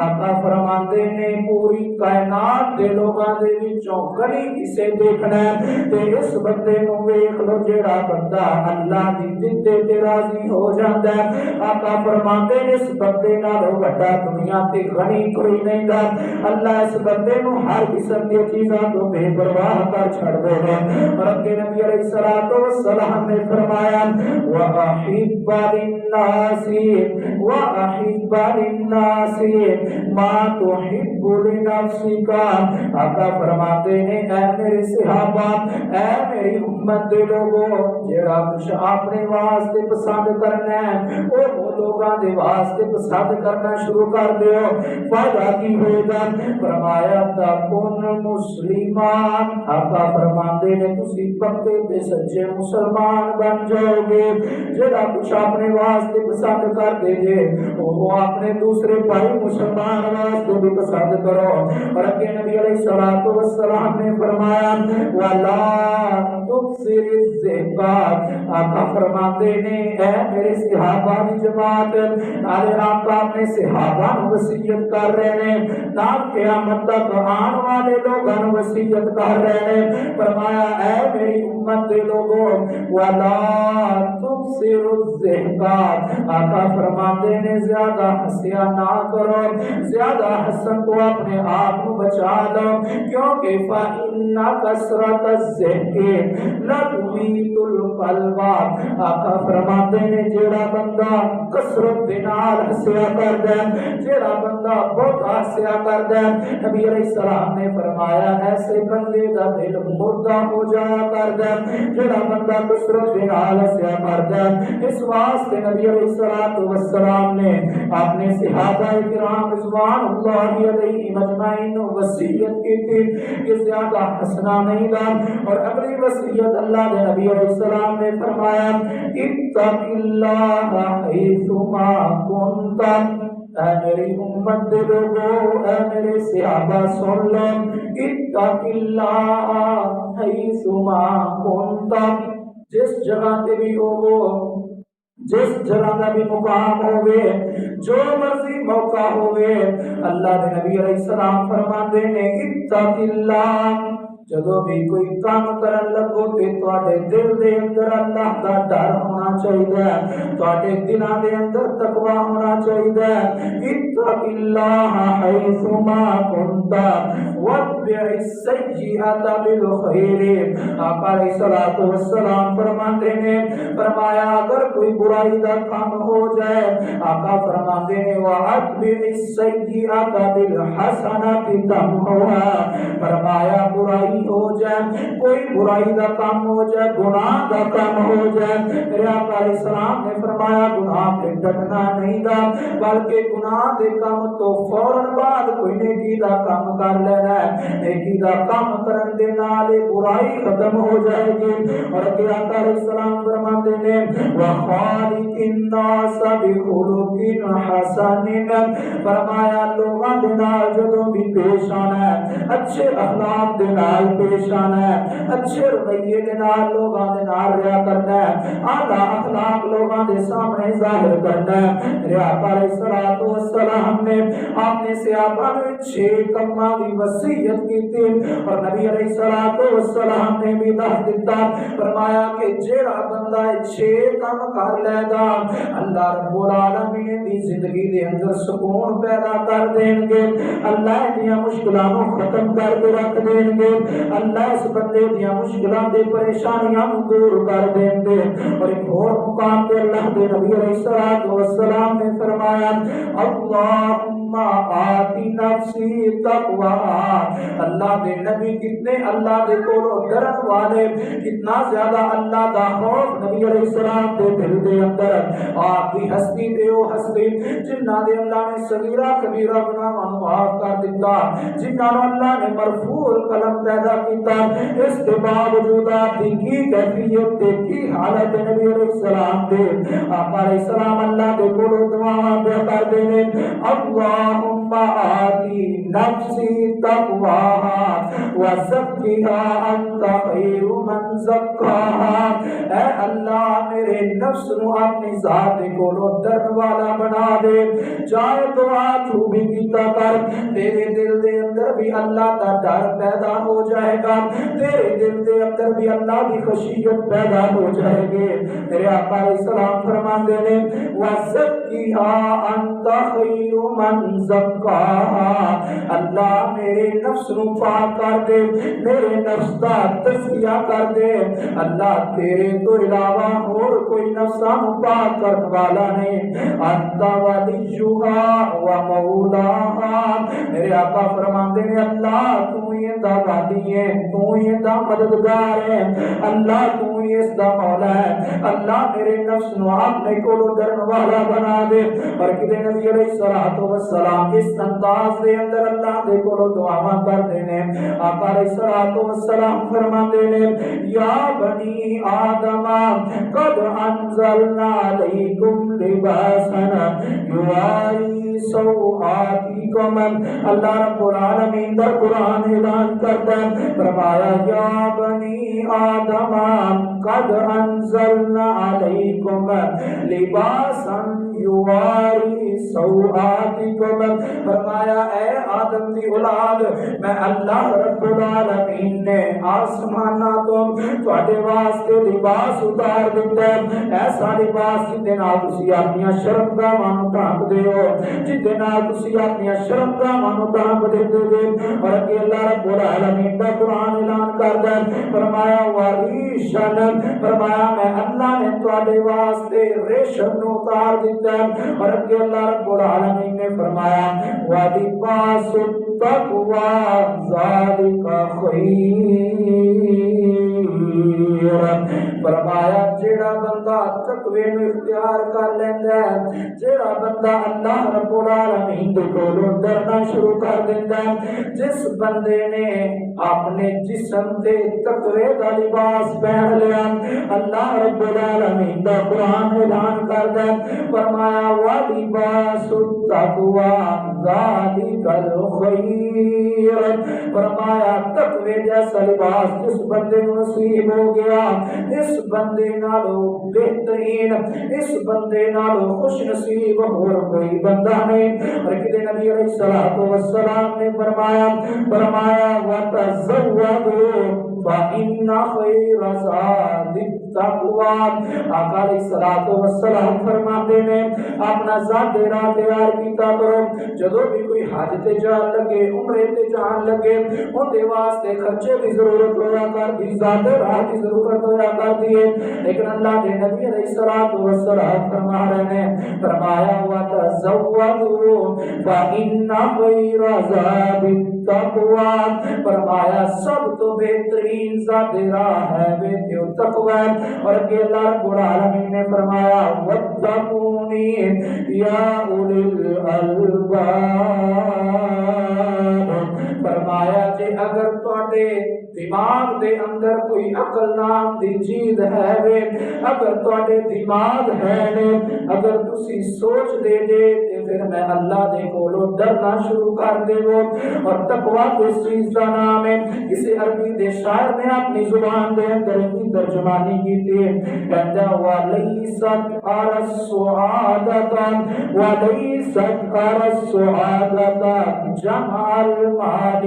Speaker 1: آقا فرماتے نے پوری کائنات دے لوگاں دے وچوں غنی کسے دیکھنا ہے تے اس بندے نوں ویکھ لو جیڑا بندہ اللہ دی دتے تے راضی ہو جاندا ہے آقا فرماتے نے اس بندے نال بڑا دنیا تے غنی کوئی نہیں گا اللہ اس بندے نوں ہر قسم دی چیزاں تو بے پرواہ کر چھڑ دے گا اور اپنے نبی علیہ الصلوۃ والسلام نے فرمایا وَأَحِبَّ لِلنَّاسِ مَا تُحِبُّ لِنَفْسِكَ آقا فرماتے ہیں اے میرے صحابہ اے میری امت دے لوگوں جیڑا کچھ اپنے واسطے پسند کرنا ہے وہ لوگاں دے واسطے پسند کرنا شروع کر دیو فائدہ کی ہوئے گا فرمایا تکن مسلمان آقا فرماتے ہیں تسی پکے تے سچے مسلمان بن جاؤ گے جیڑا کچھ اپنے واسطے پسند کر دے جے وہ اپنے دوسرے بھائی مسلمان واسطے بھی پسند کرو اور اگے نبی علیہ الصلوۃ والسلام نے فرمایا وَلَا تُبْصِرِ الزِّهْقَاتِ آقا فرماتے ہیں اے میرے صحابہ کی جماعت آلے آقا اپنے صحابہ وصیت کر رہے ہیں تاکہ قیامت تک آن والے لوگوں وصیت کر رہے ہیں فرمایا اے میری امت دے لوگوں وَلَا تُبْصِرِ الزِّهْقَاتِ آقا فرماتے ہیں زیادہ ہنسیا نہ کرو زیادہ حسن کو اپنے آپ کو بچا لو کیونکہ فَإِنَّ كَثْرَةَ الزِّكْرِ لَتُمِيتُ الْقَلْبَ آقا فرماتے ہیں جیڑا بندہ کثرت دے نال ہنسیا کردا ہے جیڑا بندہ بہت ہنسیا کردا ہے نبی علیہ السلام نے فرمایا ایسے بندے دا دل مردہ ہو جایا کردا ہے جیڑا بندہ کثرت دے نال ہنسیا کردا ہے اس واسطے نبی علیہ الصلوۃ والسلام نے اپنے صحابہ کرام رضوان اللہ علیہم اجمعین وصیت کی تھی کہ زیادہ ہنسنا نہیں گا اور اگلی وصیت اللہ کے نبی علیہ السلام نے فرمایا اتق اللہ حیثما کنت اے میری امت دے لوگو، اے میرے صحابہ سن لو، اتق اللہ حیث ما کنت، جس جگہ تے بھی ہوو، جس جگہ کا بھی مقام ہوئے، جو مرضی موقع ہوئے، اللہ دے نبی علیہ السلام فرماندے نے اتق اللہ، جدو بھی کوئی کام کرن لگو تے تواڈے دل دے اندر اللہ دا ڈر ہونا چاہیے، تواڈے دلاں دے اندر تقوی ہونا چاہیے۔ اتق اللہ حیث ما کنت واتبع السیئۃ بالخیر، آقا علیہ الصلوۃ والسلام فرماندے نے، فرمایا اگر کوئی برائی دا کام ہو جائے، آقا فرماندے نے واتبع السیئۃ بالحسنۃ تمحوها، فرمایا برائی ہو جائے، کوئی برائی دا کام ہو جائے، گناہ دا کام ہو جائے، میرے آقا علیہ السلام نے فرمایا گناہ پہ ڈٹنا نہیں دا، بلکہ گناہ دے کام تو فوراً بعد کوئی نیکی دا کام کر لینا ہے، نیکی دا کام کرن دے نال برائی ختم ہو جائے گی۔ اور کہ آقا علیہ السلام فرماتے ہیں وَخَالِقِ النَّاسَ بِخُلُقٍ حَسَنٍ، فرمایا لوگاں دے نال جدوں بھی پیش آنا ہے، اچھے اخلاق دے نال پیش آنا ہے، اچھے رویے دے نال لوگاں دے نال رہیا کرنا ہے، اعلیٰ اخلاق لوگاں دے سامنے ظاہر کرنا ہے۔ میرے آقا علیہ الصلوۃ والسلام نے اپنے صحابہ نوں 6 کماں دی وصیت کی تھی، اور نبی علیہ الصلوۃ والسلام نے بھی دس دیتا، فرمایا کہ جیڑا بندہ 6 کام کر لے گا، اللہ رب العالمین دی زندگی دے اندر سکون پیدا کر دیں گے، اللہ دیاں مشکلاں نوں ختم کر کے رکھ دیں گے، اللہ اس بندے دیاں مشکلاں دے پریشانیاں نوں دور کر دیں گے۔ اور ایک اور مقام پہ اللہ دے نبی علیہ الصلوۃ والسلام نے فرمایا اللہم آت نفسی تقواہا، اللہ دے نبی کتنے اللہ دے کولوں ڈرن والے، کتنا زیادہ اللہ دا خوف نبی علیہ السلام دے دل دے اندر، آپ دی ہستی تے او ہستی جنہاں دے اللہ نے صغیرہ کبیرہ گناہاں نوں معاف کر دتا، جنہاں نوں اللہ نے مرفوع القلم پیدا کیتا، اس کے باوجود آپ دی کی کیفیت تے کی حالت نبی علیہ السلام دے، آقا علیہ السلام اللہ دے کولوں دعاواں پہ کردے نے اللہم آتی نفسی تقواہا وزکیہا انت خیر من زکاہا، اے اللہ میرے نفس نو اپنی ذات کولوں ڈرن والا بنا دے، چاہے دعا تو بھی کیتا کر، تیرے دل دے اندر بھی اللہ کا ڈر پیدا ہو جائے گا، تیرے دل دے اندر بھی اللہ کی خشیت پیدا ہو جائے گی۔ میرے آقا علیہ السلام فرماندے نے وَزَكِّهَا أَنْتَ خَيْرُ مَنْ زَكَّاهَا، اللہ میرے نفس نو پاک کر دے، میرے نفس کا تزکیہ کر دے، اللہ تیرے تو علاوہ اور کوئی نفساں نو پاک کرنے والا نہیں، انت ولیھا ومولاھا، میرے آقا فرماندے نے اللہ تو ہی دا ولی ہے، تو ہی دا مددگار ہے، اللہ تو ہی اس دا مولا ہے، اللہ میرے نفس نو اپنے کولوں ڈرن والا بنا دے۔ اور کدے نبی علیہ الصلوۃ والسلام اس انداز دے اندر اللہ دے کولوں دعاواں کردے نے، آقا علیہ الصلوۃ والسلام فرماندے نے یا بنی آدم قد انزلنا علیکم لباسا یواری سوآتکم، اللہ رب العالمین دا قرآن اعلان کرتا ہے، فرمایا یا بنی آدم قد انزلنا علیکم لباسا یواری سوآتکم، فرمایا اے آدم دی اولاد میں اللہ رب العالمین نے آسمانہ تم تواڈے واسطے لباس اتار دیتا ہے، ایسا لباس جدے نال تسی اپنی شرمگاہاں نوں ڈھانپ دے ہو، جدے نال تسی اپنی شرمگاہاں نوں ڈھانپ دیندے ہو۔ اور کہ اللہ رب العالمین دا قرآن اعلان کردا ہے، فرمایا وریشن، فرمایا میں اللہ نے تواڈے واسطے ریشم نوں اتار دیتا ہے۔ اور کہ اللہ رب العالمین نے فرمایا وَلِبَاسُ التَّقْوَى ذَلِكَ خَيْرٌ، فرمایا جیڑا بندہ تقوی نو اختیار کر لیندا ہے، جیڑا بندہ اللہ رب العالمین دے کولوں ڈرنا شروع کر دیندا ہے، جس بندے نے اپنے جسم تے تقوی دا لباس پہن لیا، اللہ رب العالمین دا قرآن اعلان کردا ہے، فرمایا وَلِبَاسُ التَّقْوَىٰ ذَلِكَ الْخَيْرُ، فرمایا تقوی جیسا لباس جس بندے کو نصیب ہو گیا، اس بندے نالو بہترین، اس بندے نالو خوش نصیب اور کوئی بندہ نہیں۔ اور کہ نبی علیہ الصلوۃ والسلام نے فرمایا وَتَزَوَّدُوا فَإِنَّ خَيْرَ زَادِ التَّقْوَىٰ، آقا علیہ الصلوۃ والسلام فرماتے ہیں اپنا ذات راہ تیار کیتا کرو، جدوں بھی کوئی حج تے جان لگے، عمرے تے جان لگے، ان دے واسطے خرچے کی ضرورت ہویا کرتی، ذات راہ کی ضرورت ہویا کرتی ہے، لیکن اللہ کے نبی علیہ الصلوۃ والسلام فرما رہے ہیں، فرمایا وَتَزَوَّدُوا فَإِنَّ خَيْرَ زَادِ التَّقْوَىٰ، فرمایا سب تو بہترین ذات راہ ہے وہ تقوی، اور کہ اللہ رب العالمین نے فرمایا وَاتَّقُونِي یا اُولِي الْأَلْبَابِ، فرمایا کہ اگر تواڈے دماغ دے اندر کوئی عقل نام دی چیز ہے وے، اگر تواڈے دماغ ہے نے، اگر تسی سوچ دے جے تے پھر میں اللہ دے کولوں ڈرنا شروع کر دیو۔ اور تقویٰ کس چیز کا نام ہے؟ کسی عربی دے شاعر نے اپنی زبان دے اندر کی ترجمانی کی تھی، کہتا وَلَيْسَتْ أَرَى السُّعَادَةَ وَلَيْسَتْ أَرَى السُّعَادَةَ جَمْعَ الْمَالِ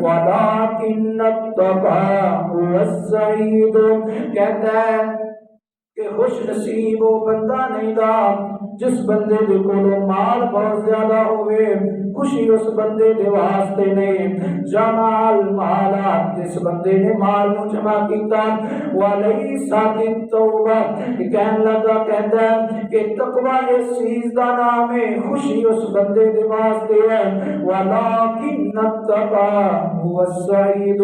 Speaker 1: وَلَكِنَّ التَّقَىٰ هُوَ السَّعِيدُ، کہتا ہے کہ خوش نصیب وہ بندہ نہیں دا جس بندے دے کولوں مال بہت زیادہ ہوئے، خوشی اس بندے دے واسطے نہیں، جمع المال، جس بندے نے مال نو جمع کیتا، وَلَيْسَ التَّوْبَةُ، کہنے لگا کہتا ہے کہ تقویٰ اس چیز دا نام ہے، خوشی اس بندے دے واسطے ہے، وَلَكِنَّ التَّقَىٰ هُوَ السَّعِيدُ،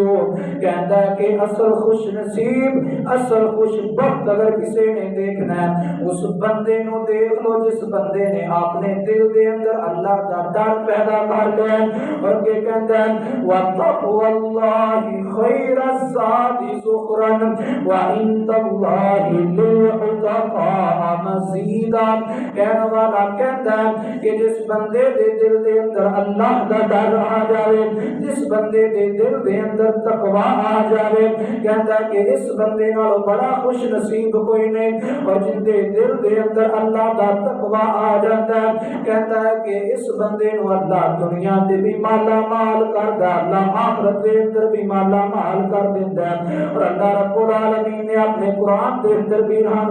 Speaker 1: کہتا ہے کہ اصل خوش نصیب، اصل خوش بخت اگر کسی نے دیکھنا ہے اس بندے نو دیکھ لو جس بندے نے اپنے دل دے اندر اللہ کا ڈر پیدا کر لیا، اور کہ کہتا ہے وَاتَّقُوا اللَّهِ خَيْرَ الزَّادِ ذُخْرًا وَعِندَ اللَّهِ لِلْعُتَقَاءِ مَزِيدًا، کہنے والا کہتا ہے کہ جس بندے دے دل دے اندر اللہ کا ڈر آ جائے، جس بندے دے دل دے اندر تقویٰ آ جائے، کہتا ہے کہ اس بندے نال بڑا خوش نصیب کوئی نہیں، اور جن دے دل دے اندر اللہ کا تقویٰ آ جاتا ہے، کہتا ہے کہ اس بندے نو اللہ دنیا دے بھی مالا مال کردا، اللہ آخرت دے اندر بھی مالا مال کر دیندا ہے۔ اور اللہ رب العالمین نے اپنے قرآن دے اندر بھی ارشاد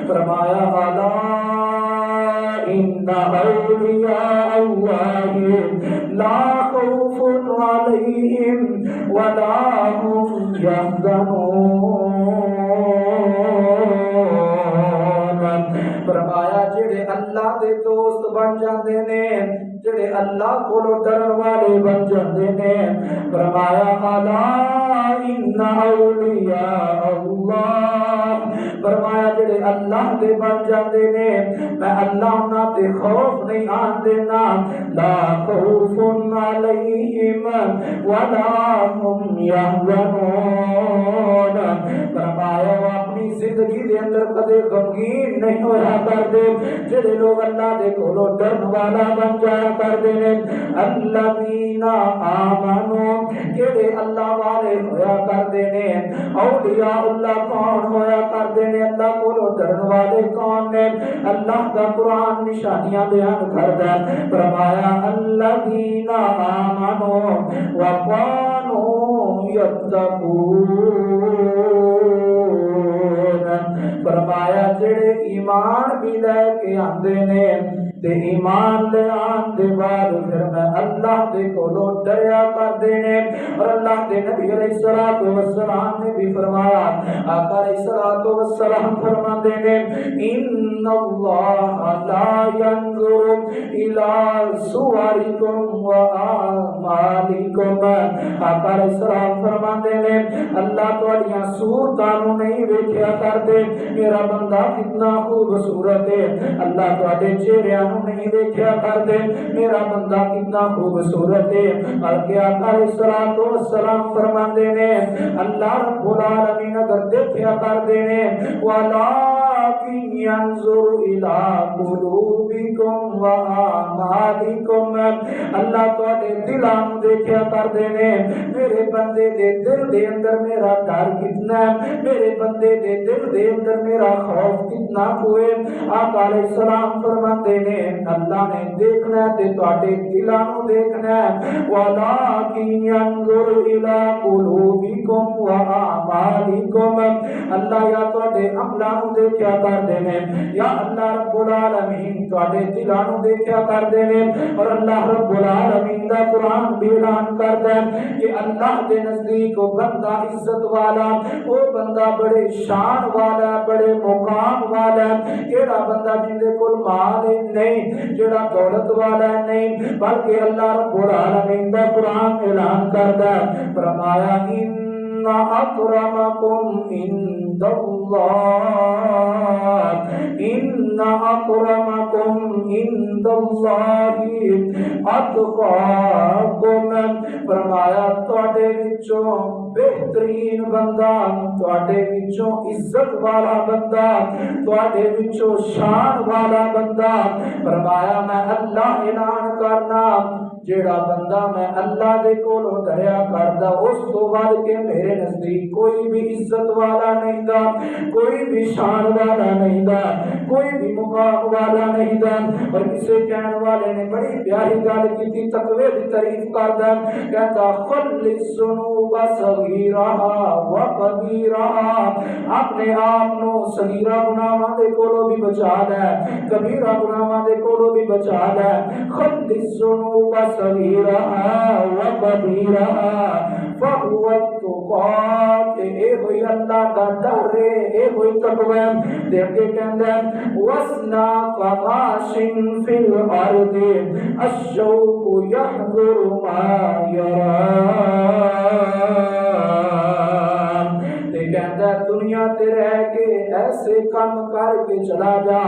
Speaker 1: فرمایا الا ان اولیاء اللہ لا خوف علیہم ولا هم یحزنون، فرمایا جڑے اللہ دے دوست بن جاندے نے، جڑے اللہ کو ڈرن والے بن جاندے نے، فرمایا الا ان اولیاء اللہ، فرمایا جڑے اللہ دے بن جاندے نے میں اللہ انہاں تے خوف نہیں آن دینا، لا خوف علیہم ولا هم یحزنون، فرمایا وہ اپنی زندگی دے اندر کدے غمگین نہیں ہویا کرتے، جڑے لوگ اللہ دے کولوں ڈرن والا بن جایا کرتے ہیں، الذین آمنوا، جڑے اللہ والے ہویا کرتے ہیں، اولیاء اللہ کون ہویا کرتے ہیں، اللہ کولوں ڈرن والے کون نے، اللہ کا قرآن نشانیاں بیان کرتا ہے، فرمایا الذین آمنوا وکانوا یتقون، فرمایا جڑے ایمان بھی لے کے آندے نے تے ایمان لے آن دے بعد پھر میں اللہ دے کولو ڈریا کر دینے. اور اللہ دے نبی علیہ الصلوۃ والسلام نے بھی فرمایا, آقا علیہ الصلوۃ والسلام فرماتے ہیں ان اللہ لا ينظر الى صورکم واعمالکم. آقا علیہ السلام فرماتے ہیں اللہ تواڈیاں صورتاں نوں نہیں ویکھیا کرتے, میرا بندہ کتنا خوبصورت ہے. اللہ تواڈے چہرے نوں نہیں ویکھیا کرتے, میرا بندہ کتنا خوبصورت ہے. بلکہ آقا علیہ السلام فرماتے ہیں اللہ رب العالمین اگر دیکھیا کرتے ہیں ولکن ينظر الى قلوبکم واعمالکم, اللہ تواڈے دلاں نوں دیکھیا کرتے ہیں میرے بندے دے دل دے اندر میرا ڈر کتنا ہے, میرے بندے دے دل دے اندر میرا خوف کتنا ہوئے. آقا علیہ السلام فرماتے ہیں اللہ نے دیکھنا ہے تے تواڈے دلاں نوں دیکھنا ہے. ولکن ينظر الى قلوبکم واعمالکم, اللہ یا تواڈے عملاں نوں دیکھیا کردے نے, یا اللہ رب العالمین تواڈے دلاں نوں دیکھیا کردے نے. اور اللہ رب العالمین دا قرآن بھی اعلان کردا ہے کہ اللہ دے نزدیک وہ بندہ عزت والا, وہ بندہ بڑے شان والا, بڑے مقام والا, کیڑا بندہ جن دے کول مال نہیں, جڑا دولت والا نہیں, بلکہ اللہ رب العالمین دا قرآن اعلان کردا ہے فرمایا ان اکرمکم عند اللہ, ان اکرمکم عند اللہ اتقاکم. فرمایا تواڈے وچوں بہترین بندہ, تواڈے وچوں عزت والا بندہ, تواڈے وچوں شان والا بندہ, فرمایا میں اللہ اعلان کرنا جیڑا بندہ میں اللہ دے کولوں ڈریا کردا اس تو ود کے میرے نزدیک کوئی بھی عزت والا نہیں دا, کوئی بھی شان والا نہیں دا, کوئی بھی مقام والا نہیں دا. اور کسی کہنے والے نے بڑی پیاری گل کی, تقوی دی تعریف کردا, کہتا خلص الذنوب صغیرہا وکبیرہا, اپنے آپ نو صغیرہ گناہاں دے کولوں بھی بچا لے, کبیرہ گناہاں دے کولوں بھی بچا لے. خلص الذنوب صغیرہا وکبیرہا فہو التقی, اے ہوئی اللہ دا ڈر, اے ہوئی تقوی. دیکھ کے کہندا وسنا فماشن فی الارض الشوق یحضر ما یرام. کہتا دنیا تے رہ کے ایسے کام کر کے چلا جا,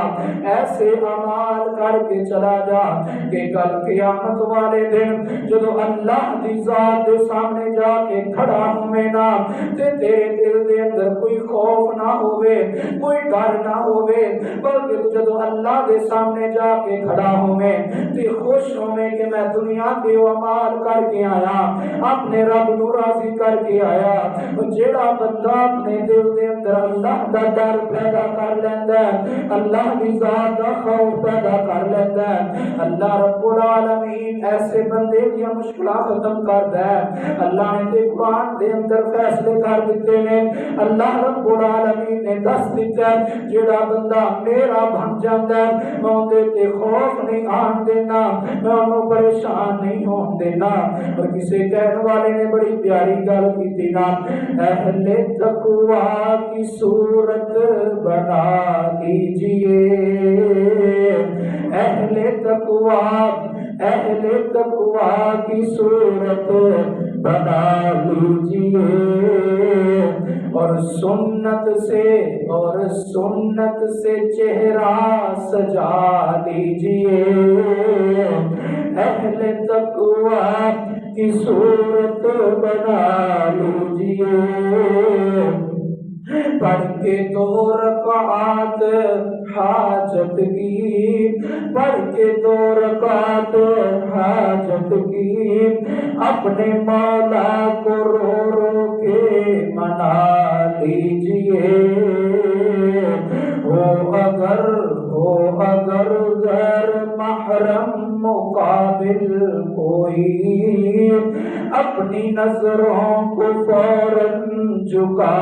Speaker 1: ایسے اعمال کر کے چلا جا کہ کل قیامت والے دن جدو اللہ دی ذات دے سامنے جا کے کھڑا ہوے نا تے تیرے دل دے اندر کوئی خوف نہ ہوے, کوئی ڈر نہ ہوے, بلکہ جدو اللہ دے سامنے جا کے کھڑا ہوے تے خوش ہوے کہ میں دنیا دے اعمال کر کے آیا, اپنے رب نو راضی کر کے آیا. جیڑا بندہ اپنے دل دے اندر اللہ دا ڈر پیدا کر لیندا ہے, اللہ دی ذات دا خوف پیدا کر لیندا ہے, اللہ رب العالمین ایسے بندے دی مشکلات ختم کردا ہے. اللہ نے تے قرآن دے اندر فیصلے کر دیتے ہیں, اللہ رب العالمین نے دس دیتا ہے جیڑا بندہ میرا بن جاندا ہے میں اودے تے خوف نہیں آن دینا, میں انہوں پریشان نہیں ہون دینا. اور کسی کہنے والے نے بڑی پیاری گل کی نا, اہل تقوی کی صورت بنا لیجئے, اہل تقوی کی صورت بنا لیجئے, اور سنت سے چہرہ سجا لیجئے. اہل تقوی کی صورت بنا لیجئے, پڑھ کے 2 رکعات حاجت کی, پڑھ کے 2 رکعات حاجت کی, اپنے مولا کو رو رو کے منا لیجئے. ہو اگر غیر محرم مقابل کوئی, اپنی نظروں کو فوراً جھکا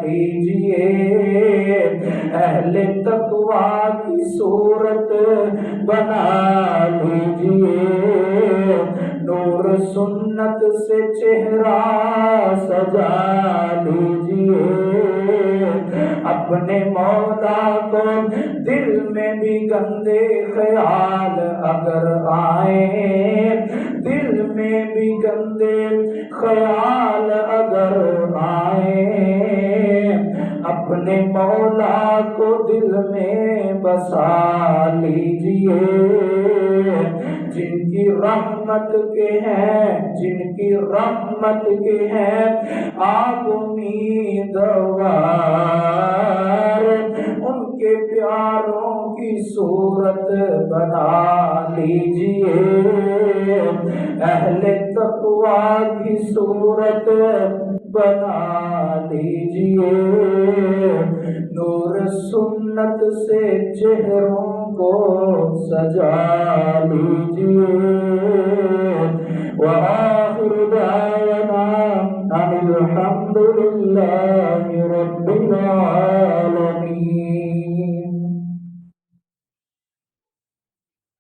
Speaker 1: لیجئے. اہل تقوی کی صورت بنا لیجئے، نور سنت سے چہرہ سجا لیجئے، اپنے مولا کو دل میں بھی گندے خیال اگر آئیں، دل میں بھی گندے خیال اگر آئیں، اپنے مولا کو دل میں بسا لیجئے، جن کی رحمت کے ہیں، جن کی رحمت کے ہیں آپ امیدوار، ان کے پیاروں کی صورت بنا لیجئے، اہل تقوی کی صورت بنا لیجئے، نور سنت سے چہروں کو سجا لیجئے، وآخر دعوانا ان الحمد للہ رب العالمین۔